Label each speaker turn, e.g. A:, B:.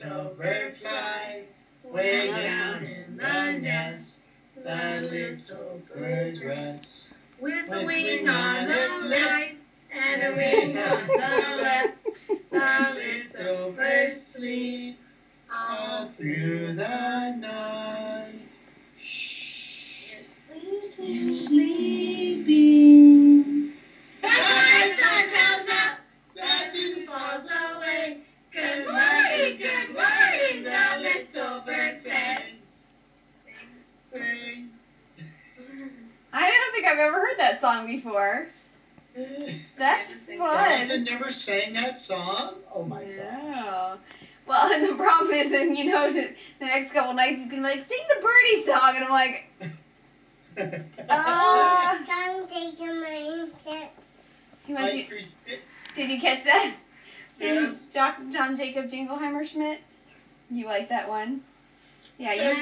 A: little bird flies way down in the nest. The little bird rests with a wing on the left and a wing on the left. The little bird sleeps all through the night. Shh. You're sleeping. The sun comes up, the dew falls away. Good morning, the little bird says. Sings.
B: I don't think I've ever heard that song before. That's fun.
A: Jonathan never sang that song? Oh my gosh.
B: Yeah. Well, and the problem is, and you know, the next couple nights he's gonna be like, sing the birdie song, and I'm like, Did you catch that? Sing
A: Yes.
B: John Jacob Jingleheimer Schmidt. You like that one? Yeah. You